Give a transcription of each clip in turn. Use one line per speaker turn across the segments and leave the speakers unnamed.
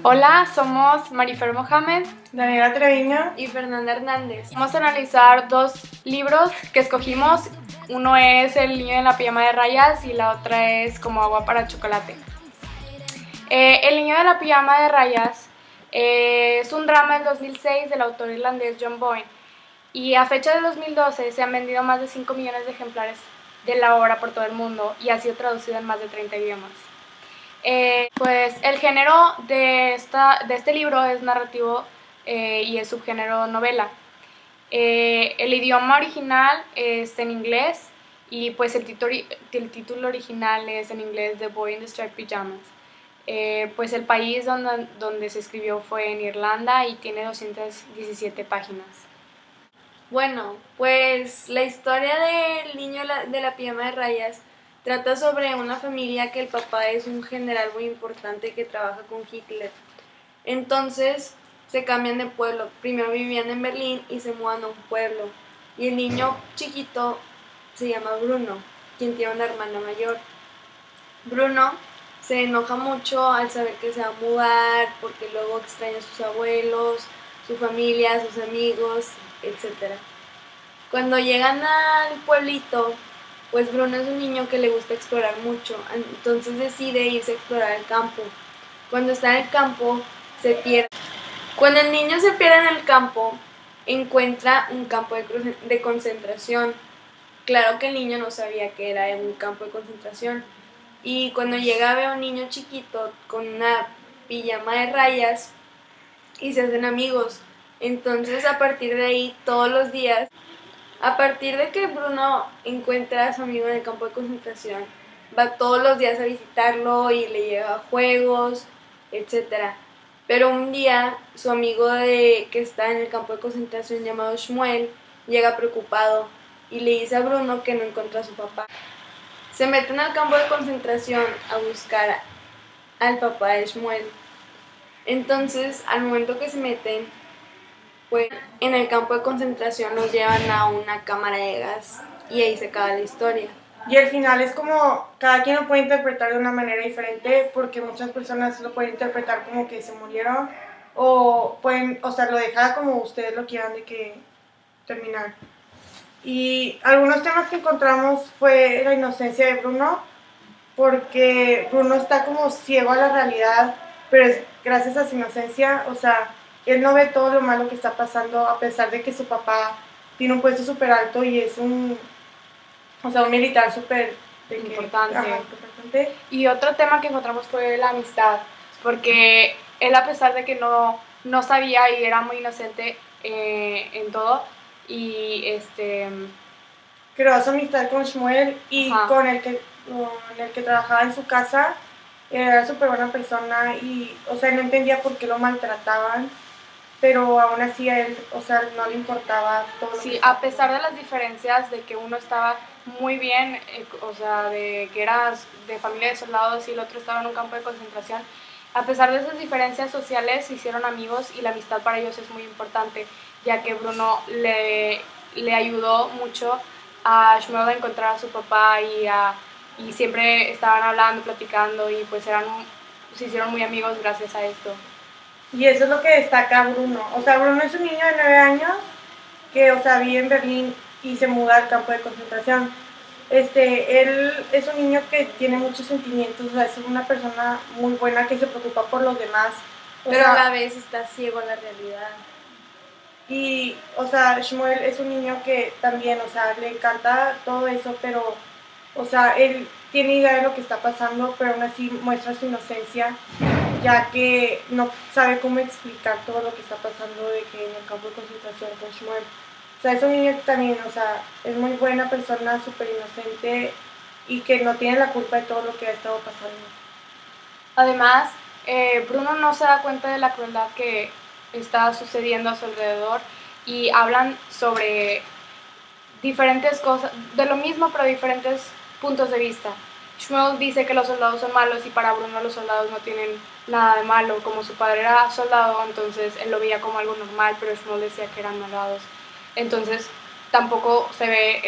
Hola, somos Marifer Mohamed,
Daniela Treviño
y Fernanda Hernández. Vamos a analizar dos libros que escogimos. Uno es El niño en la pijama de rayas y la otra es Como agua para chocolate. El niño de la pijama de rayas es un drama del 2006 del autor irlandés John Boyne, y a fecha de 2012 se han vendido más de 5 millones de ejemplares de la obra por todo el mundo y ha sido traducido en más de 30 idiomas. Pues el género de este libro es narrativo y es subgénero novela. El idioma original es en inglés y pues el título original es en inglés The Boy in the Striped Pyjamas. Pues el país donde se escribió fue en Irlanda y tiene 217 páginas.
Bueno, pues la historia del niño de la pijama de rayas trata sobre una familia que el papá es un general muy importante que trabaja con Hitler. Entonces se cambian de pueblo. Primero vivían en Berlín y se mudan a un pueblo. Y el niño chiquito se llama Bruno, quien tiene una hermana mayor. Bruno se enoja mucho al saber que se va a mudar porque luego extraña a sus abuelos, su familia, sus amigos, etc. Cuando llegan al pueblito, pues Bruno es un niño que le gusta explorar mucho, entonces decide irse a explorar el campo. Cuando está en el campo, se pierde. Cuando el niño se pierde en el campo, encuentra un campo de concentración. Claro que el niño no sabía que era un campo de concentración. Y cuando llega ve a un niño chiquito con una pijama de rayas y se hacen amigos. Entonces a partir de ahí, todos los días, a partir de que Bruno encuentra a su amigo en el campo de concentración, va todos los días a visitarlo y le lleva juegos, etc. Pero un día su amigo que está en el campo de concentración llamado Shmuel llega preocupado y le dice a Bruno que no encuentra a su papá. Se meten al campo de concentración a buscar al papá de Shmuel. Entonces, al momento que se meten, pues en el campo de concentración los llevan a una cámara de gas y ahí se acaba la historia.
Y el final es como, cada quien lo puede interpretar de una manera diferente porque muchas personas lo pueden interpretar como que se murieron o pueden, o sea, lo deja como ustedes lo quieran de que terminar. Y algunos temas que encontramos fue la inocencia de Bruno, porque Bruno está como ciego a la realidad, pero es gracias a su inocencia, o sea, él no ve todo lo malo que está pasando a pesar de que su papá tiene un puesto súper alto y es un militar súper
Importante.
Importante.
Y otro tema que encontramos fue la amistad, porque él, a pesar de que no sabía y era muy inocente en todo, y
creó su amistad con Shmuel y con el que trabajaba en su casa. Era súper buena persona y, o sea, no entendía por qué lo maltrataban, pero aún así a él, o sea, no le importaba todo lo
sí, a pesar de las diferencias de que uno estaba muy bien, o sea, de que era de familia de soldados y el otro estaba en un campo de concentración, a pesar de esas diferencias sociales se hicieron amigos y la amistad para ellos es muy importante, ya que Bruno le ayudó mucho a Shmuel a encontrar a su papá y siempre estaban hablando, platicando y pues se hicieron muy amigos gracias a esto.
Y eso es lo que destaca Bruno. O sea, Bruno es un niño de 9 años que, o sea, vive en Berlín y se muda al campo de concentración. Él es un niño que tiene muchos sentimientos, o sea, es una persona muy buena que se preocupa por los demás.
Pero a la vez está ciego a la realidad.
Y, o sea, Shmuel es un niño que también, o sea, le encanta todo eso, pero, o sea, él tiene idea de lo que está pasando, pero aún así muestra su inocencia, ya que no sabe cómo explicar todo lo que está pasando de que en el campo de concentración con Shmuel. O sea, es un niño que también, o sea, es muy buena persona, súper inocente y que no tiene la culpa de todo lo que ha estado pasando.
Además, Bruno no se da cuenta de la crueldad que está sucediendo a su alrededor y hablan sobre diferentes cosas, de lo mismo pero diferentes puntos de vista. Shmuel dice que los soldados son malos y para Bruno los soldados no tienen nada de malo. Como su padre era soldado, entonces él lo veía como algo normal, pero Shmuel decía que eran malvados. Entonces tampoco se ve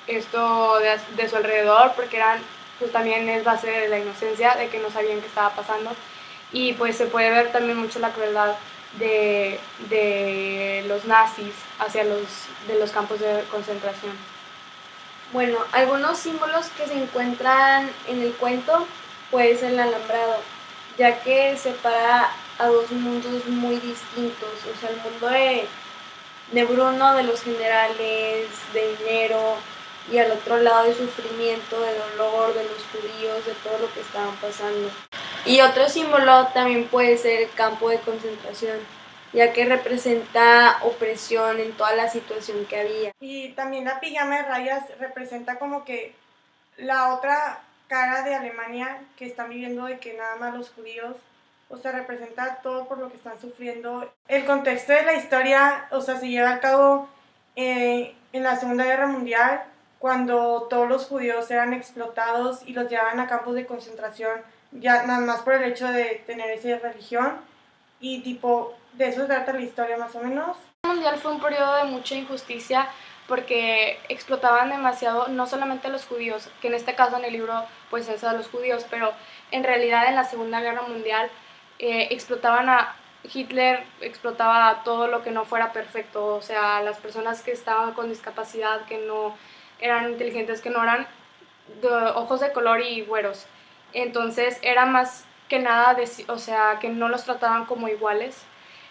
esto de su alrededor porque pues también es base de la inocencia, de que no sabían qué estaba pasando. y pues se puede ver también mucho la crueldad de los nazis hacia de los campos de concentración.
Bueno, algunos símbolos que se encuentran en el cuento, pues el alambrado, ya que separa a dos mundos muy distintos, o sea, el mundo de Bruno, de los generales, de dinero, y al otro lado de sufrimiento, de dolor, de los judíos, de todo lo que estaban pasando. Y otro símbolo también puede ser el campo de concentración, ya que representa opresión en toda la situación que había.
Y también la pijama de rayas representa como que la otra cara de Alemania que están viviendo de que nada más los judíos, o sea, representa todo por lo que están sufriendo. El contexto de la historia, o sea, se lleva a cabo en la Segunda Guerra Mundial, cuando todos los judíos eran explotados y los llevaban a campos de concentración, ya nada más por el hecho de tener esa religión, y tipo, de eso se trata la historia más o menos.
El mundial fue un periodo de mucha injusticia porque explotaban demasiado, no solamente a los judíos, que en este caso en el libro pues es a los judíos, pero en realidad en la Segunda Guerra Mundial explotaban a Hitler, explotaba a todo lo que no fuera perfecto, o sea, a las personas que estaban con discapacidad, que no eran inteligentes, que no eran de ojos de color y güeros. Entonces era más que nada, o sea, que no los trataban como iguales.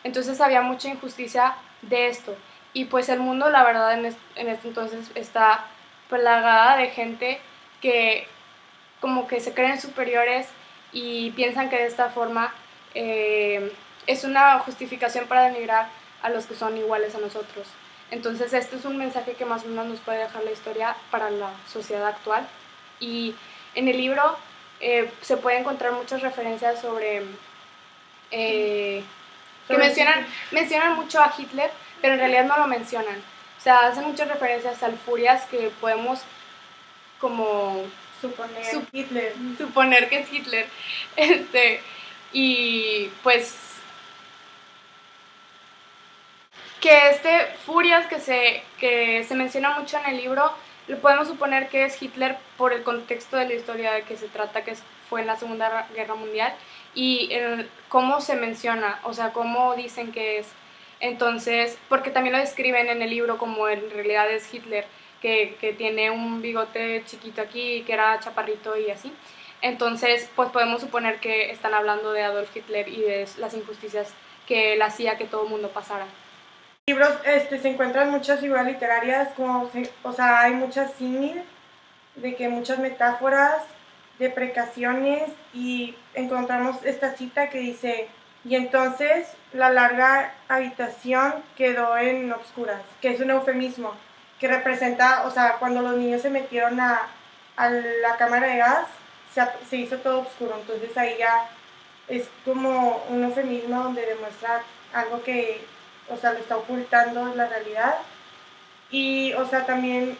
Entonces había mucha injusticia de esto. Y pues el mundo, la verdad, en este entonces está plagada de gente que como que se creen superiores y piensan que de esta forma es una justificación para denigrar a los que son iguales a nosotros. Entonces este es un mensaje que más o menos nos puede dejar la historia para la sociedad actual. Y en el libro se puede encontrar muchas referencias sobre... que mencionan mucho a Hitler, pero en realidad no lo mencionan. O sea, hacen muchas referencias al Furias que podemos como suponer que es Hitler. Y pues que Furias que se menciona mucho en el libro, lo podemos suponer que es Hitler por el contexto de la historia de que se trata, que fue en la Segunda Guerra Mundial, y cómo se menciona, o sea, cómo dicen que es. Entonces, porque también lo describen en el libro como en realidad es Hitler, que tiene un bigote chiquito aquí, que era chaparrito y así. Entonces, pues podemos suponer que están hablando de Adolf Hitler y de las injusticias que él hacía que todo el mundo pasara.
Libros se encuentran muchas figuras literarias, o sea, hay muchas símil, de que muchas metáforas, deprecaciones, y encontramos esta cita que dice: y entonces la larga habitación quedó en obscuras, que es un eufemismo, que representa, o sea, cuando los niños se metieron a la cámara de gas, se hizo todo oscuro, entonces ahí ya es como un eufemismo donde demuestra algo que, o sea, lo está ocultando la realidad. Y, o sea, también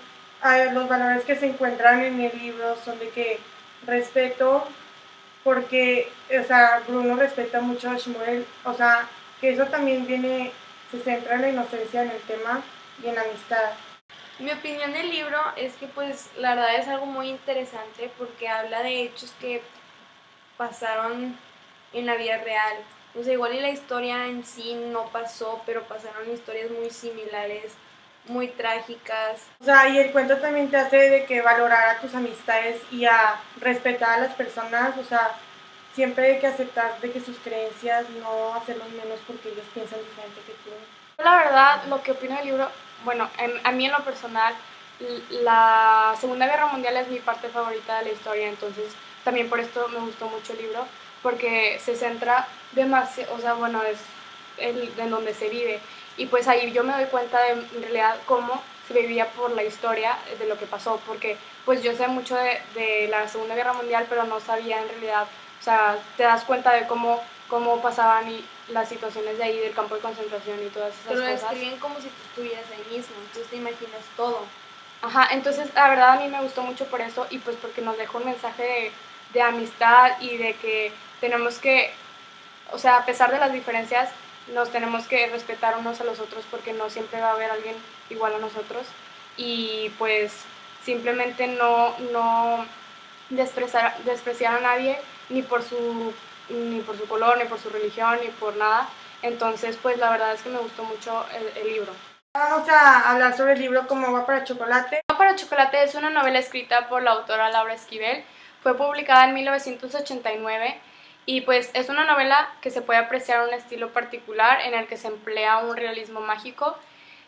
los valores que se encuentran en el libro son de que respeto, porque, o sea, Bruno respeta mucho a Shmuel, o sea, que eso también se centra en la inocencia en el tema y en la amistad.
Mi opinión del libro es que pues la verdad es algo muy interesante porque habla de hechos que pasaron en la vida real. O sea, igual y la historia en sí no pasó, pero pasaron historias muy similares, muy trágicas.
O sea, y el cuento también te hace de que valorar a tus amistades y a respetar a las personas, o sea, siempre hay que aceptar de que sus creencias, no hacerlos menos porque ellos piensan diferente que tú.
La verdad, lo que opino del libro, bueno, a mí en lo personal, la Segunda Guerra Mundial es mi parte favorita de la historia, entonces también por esto me gustó mucho el libro, porque se centra demasiado, o sea, bueno, es en donde se vive, y pues ahí yo me doy cuenta de en realidad cómo se vivía por la historia de lo que pasó, porque pues yo sé mucho de la Segunda Guerra Mundial, pero no sabía en realidad, o sea, te das cuenta de cómo pasaban y las situaciones de ahí del campo de concentración y todas esas
Pero
cosas.
lo describen como si tú estuvieras ahí mismo, entonces te imaginas todo.
Ajá, entonces la verdad a mí me gustó mucho por eso y pues porque nos dejó un mensaje de amistad y de que tenemos que, o sea, a pesar de las diferencias, nos tenemos que respetar unos a los otros porque no siempre va a haber alguien igual a nosotros y pues simplemente no despreciar a nadie ni por su ni por su color, ni por su religión, ni por nada. Entonces, pues la verdad es que me gustó mucho el libro.
Vamos a hablar sobre el libro Como agua para chocolate.
Agua para chocolate es una novela escrita por la autora Laura Esquivel. Fue publicada en 1989 y pues es una novela que se puede apreciar un estilo particular en el que se emplea un realismo mágico.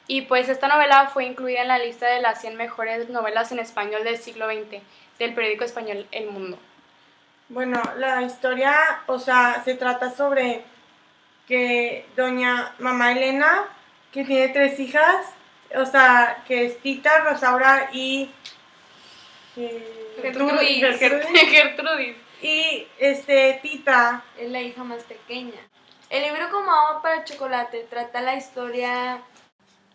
Y pues esta novela fue incluida en la lista de las 100 mejores novelas en español del siglo XX del periódico español El Mundo.
Bueno, la historia, o sea, se trata sobre que doña Mamá Elena, que tiene 3 hijas, o sea, que es Tita, Rosaura y
Gertrudis.
Y Tita
Es la hija más pequeña. El libro Como agua para chocolate trata la historia...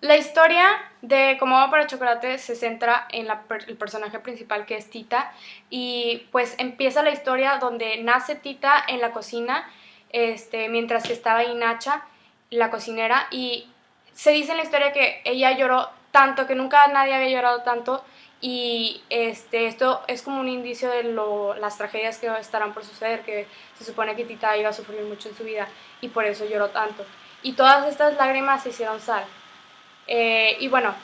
La historia de Como agua para chocolate se centra en el personaje principal, que es Tita, y pues empieza la historia donde nace Tita en la cocina, mientras que estaba ahí Nacha, la cocinera, y se dice en la historia que ella lloró tanto, que nunca nadie había llorado tanto, y esto es como un indicio de las tragedias que estarán por suceder, que se supone que Tita iba a sufrir mucho en su vida, y por eso lloró tanto. Y todas estas lágrimas se hicieron sal. Y bueno,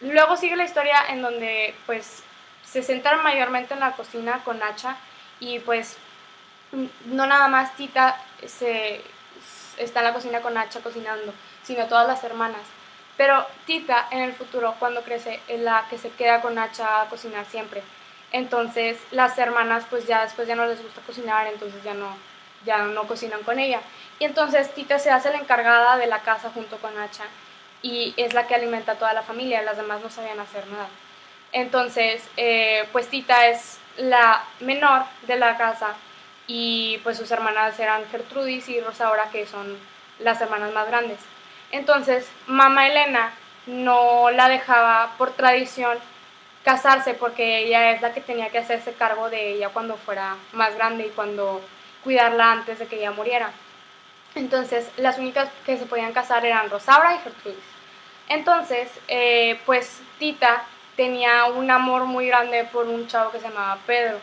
luego sigue la historia en donde pues se centran mayormente en la cocina con Nacha y pues no nada más Tita está en la cocina con Nacha cocinando, sino todas las hermanas. Pero Tita en el futuro, cuando crece, es la que se queda con Nacha a cocinar siempre. Entonces las hermanas pues ya después ya no les gusta cocinar, entonces ya no cocinan con ella. Y entonces Tita se hace la encargada de la casa junto con Nacha y es la que alimenta a toda la familia, las demás no sabían hacer nada. Entonces, pues Tita es la menor de la casa y pues sus hermanas eran Gertrudis y Rosaura, que son las hermanas más grandes. Entonces, mamá Elena no la dejaba por tradición casarse porque ella es la que tenía que hacerse cargo de ella cuando fuera más grande y cuando cuidarla antes de que ella muriera. Entonces, las únicas que se podían casar eran Rosaura y Gertrudis. Entonces, pues Tita tenía un amor muy grande por un chavo que se llamaba Pedro.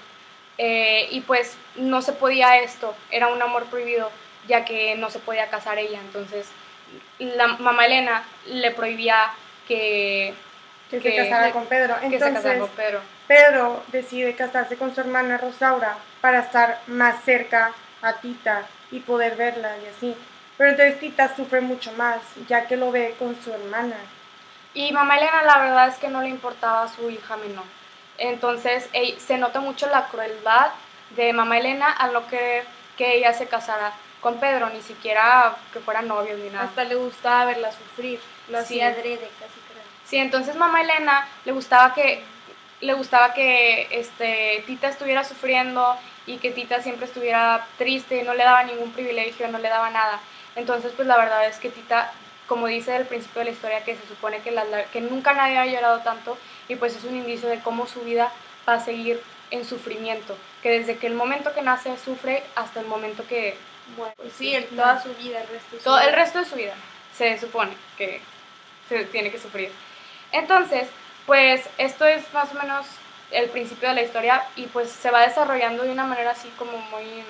Y pues no se podía esto, era un amor prohibido, ya que no se podía casar ella. Entonces, la mamá Elena le prohibía que
se casara con Pedro.
Que se casara con Pedro.
Pedro decide casarse con su hermana Rosaura para estar más cerca a Tita y poder verla y así. Pero entonces Tita sufre mucho más, ya que lo ve con su hermana.
Y mamá Elena la verdad es que no le importaba a su hija menor. Entonces se nota mucho la crueldad de mamá Elena al no querer que ella se casara con Pedro, ni siquiera que fueran novios ni nada.
Hasta le gustaba verla sufrir, lo
Sí.
hacía adrede casi creo.
Sí, entonces mamá Elena le gustaba que Tita estuviera sufriendo y que Tita siempre estuviera triste, no le daba ningún privilegio, no le daba nada. Entonces, pues la verdad es que Tita, como dice al principio de la historia, que se supone que nunca nadie ha llorado tanto, y pues es un indicio de cómo su vida va a seguir en sufrimiento, que desde que el momento que nace sufre hasta el momento que
Bueno, sí, toda su vida, el resto de su
todo
vida.
el resto de su vida se supone que se tiene que sufrir. Entonces, pues esto es más o menos el principio de la historia y pues se va desarrollando de una manera así como muy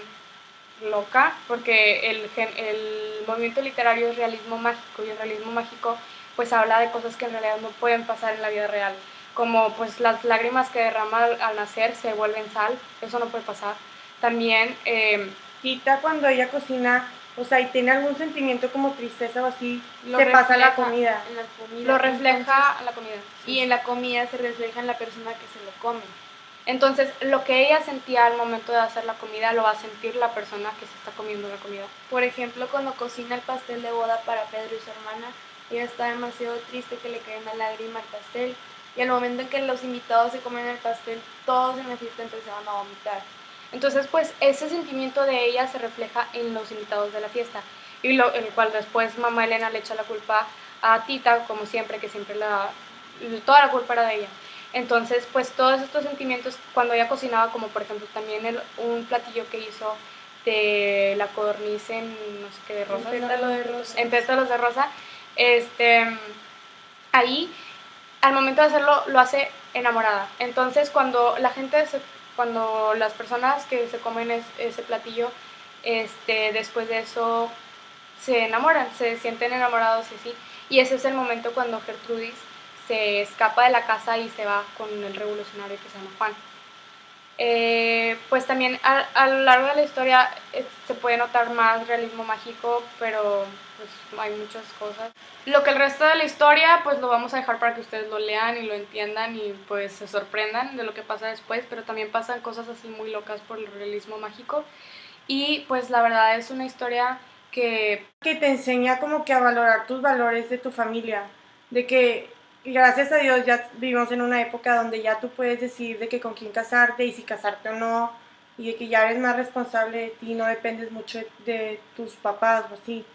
loca, porque el movimiento literario es realismo mágico y el realismo mágico pues habla de cosas que en realidad no pueden pasar en la vida real, como pues las lágrimas que derrama al nacer se vuelven sal, eso no puede pasar. También
Tita cuando ella cocina, o sea, y tiene algún sentimiento como tristeza o así,
Lo
se pasa a la
refleja
comida.
en la comida.
lo refleja
Entonces,
la comida.
y en la comida se refleja en la persona que se lo come.
Entonces, lo que ella sentía al momento de hacer la comida lo va a sentir la persona que se está comiendo la comida.
Por ejemplo, cuando cocina el pastel de boda para Pedro y su hermana, ella está demasiado triste que le cae una lágrima al pastel. Y al momento en que los invitados se comen el pastel, todos en la fiesta empezaron a vomitar.
Entonces, pues, ese sentimiento de ella se refleja en los invitados de la fiesta. Y el cual después mamá Elena le echa la culpa a Tita, como siempre, que siempre toda la culpa era de ella. Entonces, pues todos estos sentimientos, cuando ella cocinaba, como por ejemplo también un platillo que hizo de la codorniz en, no sé qué, de rosas.
En pétalo de rosa.
En pétalos de rosa, ahí, al momento de hacerlo, lo hace enamorada. Entonces, cuando la gente cuando las personas que se comen ese platillo, después de eso se enamoran, se sienten enamorados y así. Y ese es el momento cuando Gertrudis se escapa de la casa y se va con el revolucionario que se llama Juan. Pues también a lo largo de la historia se puede notar más realismo mágico, pero pues hay muchas cosas. Lo que el resto de la historia pues lo vamos a dejar para que ustedes lo lean y lo entiendan y pues se sorprendan de lo que pasa después, pero también pasan cosas así muy locas por el realismo mágico y pues la verdad es una historia que
te enseña como que a valorar tus valores de tu familia, de que gracias a Dios ya vivimos en una época donde ya tú puedes decidir de que con quién casarte y si casarte o no, y de que ya eres más responsable de ti, no dependes mucho de tus papás o así.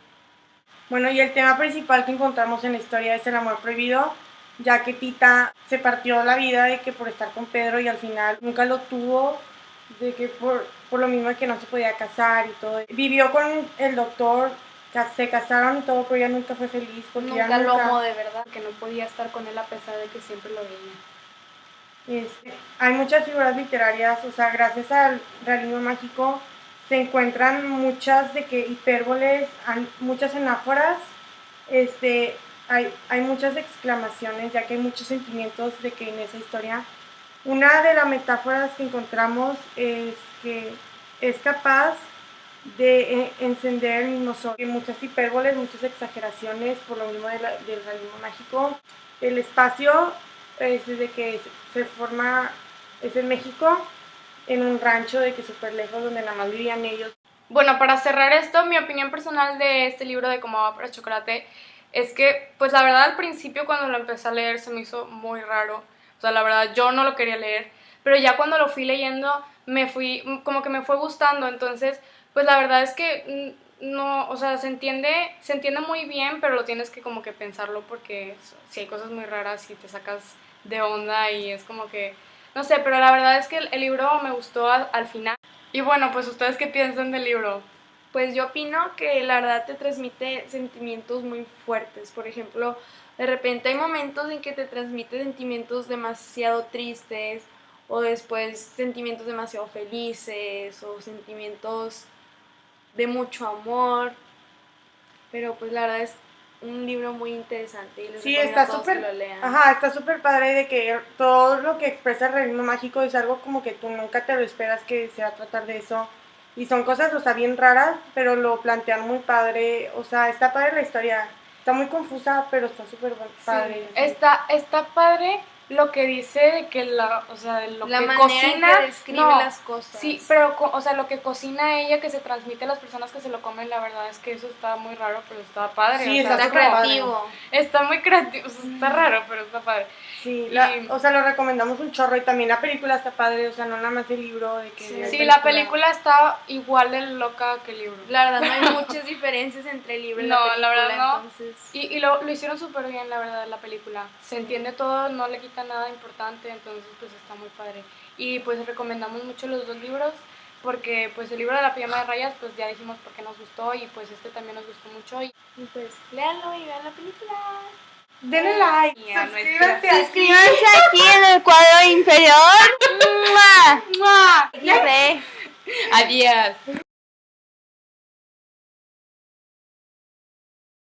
Bueno, y el tema principal que encontramos en la historia es el amor prohibido, ya que Tita se partió la vida de que por estar con Pedro y al final nunca lo tuvo, de que por lo mismo de que no se podía casar y todo. Vivió con el doctor, se casaron y todo, pero ella nunca fue feliz porque
nunca lo amó de verdad, que no podía estar con él a pesar de que siempre lo veía.
Hay muchas figuras literarias, o sea, gracias al realismo mágico se encuentran muchas de que hipérboles, muchas anáforas, hay muchas exclamaciones, ya que hay muchos sentimientos de que en esa historia. Una de las metáforas que encontramos es que es capaz de encender el mismo sol. Hay muchas hipérboles, muchas exageraciones por lo mismo del realismo mágico. El espacio es de que se forma, es en México, en un rancho de que súper lejos donde nada más vivían ellos.
Bueno, para cerrar esto, mi opinión personal de este libro de Como agua para chocolate es que, pues la verdad al principio cuando lo empecé a leer se me hizo muy raro. O sea, la verdad yo no lo quería leer, pero ya cuando lo fui leyendo como que me fue gustando, entonces pues la verdad es que no, o sea, se entiende muy bien, pero lo tienes que como que pensarlo porque si hay cosas muy raras y te sacas de onda y es como que, no sé, pero la verdad es que el libro me gustó al final. Y bueno, pues ustedes qué piensan del libro.
Pues yo opino que la verdad te transmite sentimientos muy fuertes. Por ejemplo, de repente hay momentos en que te transmite sentimientos demasiado tristes o después sentimientos demasiado felices o sentimientos de mucho amor. Pero pues la verdad es un libro muy interesante y les recomiendo a todos que lo lean.
Ajá, está súper padre de que todo lo que expresa el realismo mágico es algo como que tú nunca te lo esperas que se va a tratar de eso. Y son cosas, o sea, bien raras, pero lo plantean muy padre. O sea, está padre la historia. Está muy confusa, pero está súper padre.
Sí, está padre lo que dice de que o sea, de lo
la
que
manera
cocina,
en que describe las cosas.
Sí, pero o sea, lo que cocina ella, que se transmite a las personas que se lo comen, la verdad es que eso está muy raro, pero está padre.
Sí,
o sea,
está creativo.
Está muy creativo, o sea, está raro, pero está padre.
Sí, o sea, lo recomendamos un chorro y también la película está padre, o sea, no nada más el libro de que...
Sí, la película está igual de loca que el libro.
La verdad no hay muchas diferencias entre el libro y la película.
No, la verdad no.
Entonces...
Y lo hicieron súper bien, la verdad, la película. Se entiende todo, no le quita nada importante, entonces pues está muy padre. Y pues recomendamos mucho los dos libros, porque pues el libro de la pijama de rayas, pues ya dijimos por qué nos gustó y pues también nos gustó mucho. Y
pues léanlo y vean la película.
Denle like,
suscríbanse aquí en el cuadro inferior. ¡Mua!
¡Mua!
¡Ya!
Adiós.